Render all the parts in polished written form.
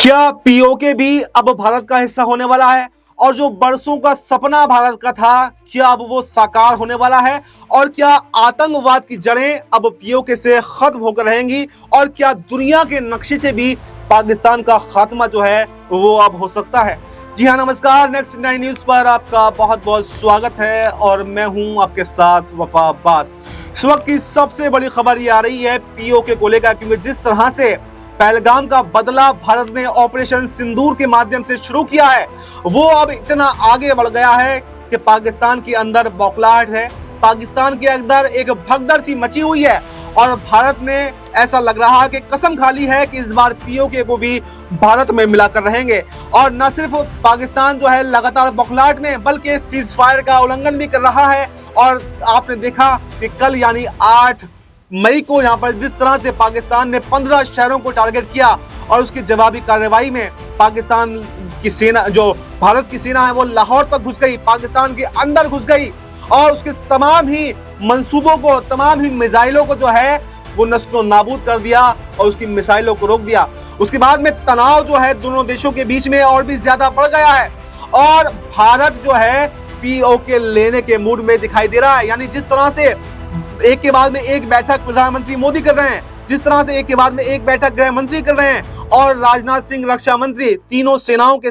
क्या पीओके भी अब भारत का हिस्सा होने वाला है? और जो बरसों का सपना भारत का था, क्या अब वो साकार होने वाला है? और क्या आतंकवाद की जड़ें अब पीओके से खत्म होकर रहेंगी? और क्या दुनिया के नक्शे से भी पाकिस्तान का खात्मा जो है वो अब हो सकता है? जी हाँ, नमस्कार। नेक्स्ट 9 न्यूज पर आपका बहुत बहुत स्वागत है और मैं हूं आपके साथ वफा अब्बास। इस वक्त की सबसे बड़ी खबर ये आ रही है पीओके को लेकर, क्योंकि जिस तरह से पहलगाम का बदला भारत ने ऑपरेशन सिंदूर के माध्यम से शुरू किया है, वो अब इतना आगे बढ़ गया है कि पाकिस्तान के अंदर बौखलाहट है, पाकिस्तान के अंदर एक भगदड़ सी मची हुई है। और भारत ने ऐसा लग रहा है कि कसम खा ली है कि इस बार पीओके को भी भारत में मिलाकर रहेंगे। और न सिर्फ पाकिस्तान जो है लगातार बौखलाहट में, बल्कि सीज फायर का उल्लंघन भी कर रहा है। और आपने देखा कि कल यानी 8 मई को यहाँ पर जिस तरह से पाकिस्तान ने 15 शहरों को टारगेट किया और उसकी जवाबी कार्रवाई में पाकिस्तान की सेना, जो भारत की सेना है, वो लाहौर तक घुस गई, पाकिस्तान के अंदर घुस गई और उसके तमाम ही मंसूबों को, तमाम ही मिसाइलों को जो है वो नस्तो नाबूद कर दिया और उसकी मिसाइलों को रोक दिया। उसके बाद में तनाव जो है दोनों देशों के बीच में और भी ज्यादा बढ़ गया है और भारत जो है पीओके लेने के मूड में दिखाई दे रहा है। यानी जिस तरह से एक के बाद में एक बैठक प्रधानमंत्री मोदी कर रहे हैं, जिस तरह से एक के बाद में एक बैठक गृह मंत्री कर रहे हैं और राजनाथ सिंह रक्षा मंत्री तीनों सेनाओं के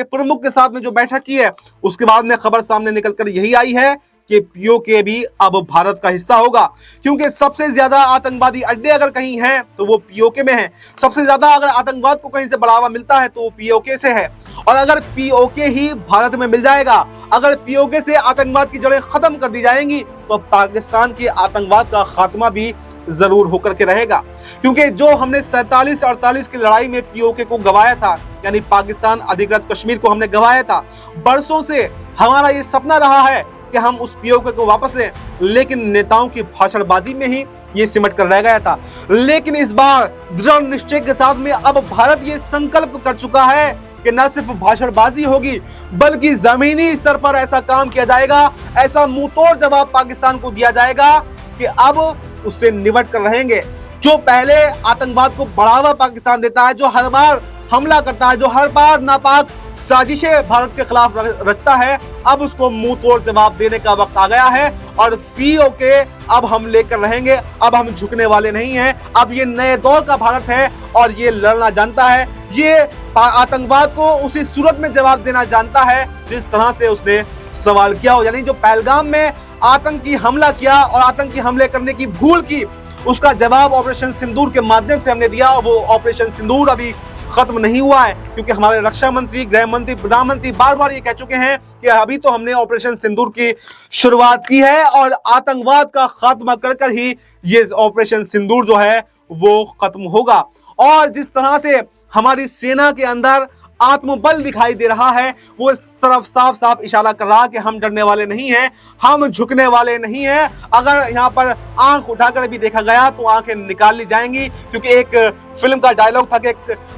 प्रमुख के साथ में जो बैठक की है, उसके बाद में खबर सामने निकलकर यही आई है कि पीओके भी अब भारत का हिस्सा होगा। क्योंकि सबसे ज्यादा आतंकवादी अड्डे अगर कहीं हैं तो वो पीओके में है। सबसे ज्यादा अगर आतंकवाद को कहीं से बढ़ावा मिलता है तो वो पीओके से है। और अगर पीओके ही भारत में मिल जाएगा, अगर पीओके से आतंकवाद की जड़ें खत्म कर दी जाएंगी, तो पाकिस्तान के आतंकवाद का खात्मा भी जरूर होकर के रहेगा। क्योंकि जो हमने 47-48 की लड़ाई में पीओके को गवाया था, यानी पाकिस्तान अधिकृत कश्मीर को हमने गवाया था, बरसों से हमारा ये सपना रहा है कि हम उस पीओके को वापस लें, लेकिन नेताओं की भाषणबाजी में ही ये सिमट कर रह गया था। लेकिन इस बार दृढ़ निश्चय के साथ में अब भारत ये संकल्प कर चुका है कि न सिर्फ भाषणबाजी होगी, बल्कि जमीनी स्तर पर ऐसा काम किया जाएगा, ऐसा मुंहतोड़ जवाब पाकिस्तान को दिया जाएगा कि अब उससे निपट कर रहेंगे। जो पहले आतंकवाद को बढ़ावा पाकिस्तान देता है, जो हर बार हमला करता है, जो हर बार नापाक साजिशें भारत के खिलाफ रचता है, अब उसको मुंह तोड़ जवाब देने का वक्त आ गया है। और पीओके अब हम लेकर रहेंगे, अब हम झुकने वाले नहीं हैं। अब ये नए दौर का भारत है और ये लड़ना जानता है, ये आतंकवाद को उसी सूरत में जवाब देना जानता है जिस तरह से उसने सवाल किया हो। यानी जो पहलगाम में आतंकी हमला किया और आतंकी हमले करने की भूल की, उसका जवाब ऑपरेशन सिंदूर के माध्यम से हमने दिया। और वो ऑपरेशन सिंदूर अभी खत्म नहीं हुआ है, क्योंकि हमारे रक्षा मंत्री, गृह मंत्री, प्रधानमंत्री बार बार ये कह चुके हैं कि अभी तो हमने ऑपरेशन सिंदूर की शुरुआत की है और आतंकवाद का खात्मा कर कर ही ये ऑपरेशन सिंदूर जो है वो खत्म होगा। और जिस तरह से हमारी सेना के अंदर आत्मबल दिखाई दे रहा है, वो इस तरफ साफ साफ इशारा कर रहा है कि हम डरने वाले नहीं हैं, हम झुकने वाले नहीं हैं। अगर यहाँ पर आंख उठाकर भी देखा गया तो आंखें निकाल ली जाएंगी, क्योंकि एक फिल्म का डायलॉग था कि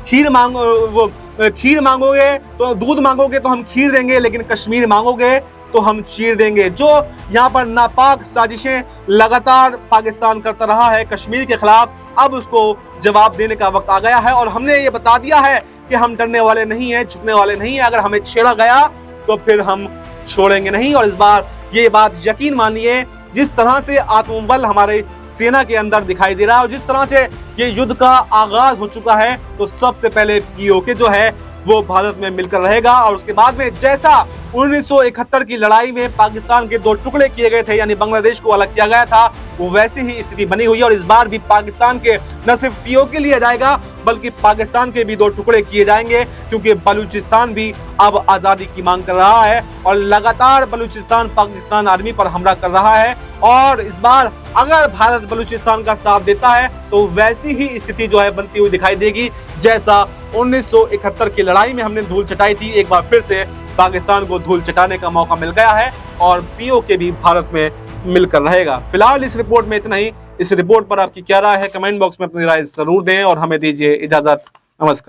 खीर मांगोगे तो दूध मांगोगे तो हम खीर देंगे, लेकिन कश्मीर मांगोगे तो हम चीर देंगे। जो यहाँ पर नापाक साजिशें लगातार पाकिस्तान करता रहा है कश्मीर के खिलाफ, अब उसको जवाब देने का वक्त आ गया है। और हमने ये बता दिया है कि हम डरने वाले नहीं हैं, झुकने वाले नहीं हैं। अगर हमें छेड़ा गया तो फिर हम छोड़ेंगे नहीं। और इस बार ये बात यकीन मानिए, जिस तरह से आत्मबल हमारे सेना के अंदर दिखाई दे रहा है और जिस तरह से ये युद्ध का आगाज हो चुका है, तो सबसे पहले पीओके जो है वो भारत में मिलकर रहेगा। और उसके बाद में जैसा 1971 की लड़ाई में पाकिस्तान के 2 टुकड़े किए गए थे, यानी बांग्लादेश को अलग किया गया था, वो वैसी ही स्थिति बनी हुई है। और इस बार भी पाकिस्तान के न सिर्फ पीओके लिया जाएगा, बल्कि पाकिस्तान के भी 2 टुकड़े किए जाएंगे, क्योंकि बलूचिस्तान भी अब आजादी की मांग कर रहा है और लगातार बलूचिस्तान पाकिस्तान आर्मी पर हमला कर रहा है। और इस बार अगर भारत बलूचिस्तान का साथ देता है तो वैसी ही स्थिति जो है बनती हुई दिखाई देगी, जैसा 1971 की लड़ाई में हमने धूल चटाई थी। एक बार फिर से पाकिस्तान को धूल चटाने का मौका मिल गया है और पीओके भी भारत में मिलकर रहेगा। फिलहाल इस रिपोर्ट में इतना ही। इस रिपोर्ट पर आपकी क्या राय है, कमेंट बॉक्स में अपनी राय जरूर दें और हमें दीजिए इजाजत। नमस्कार।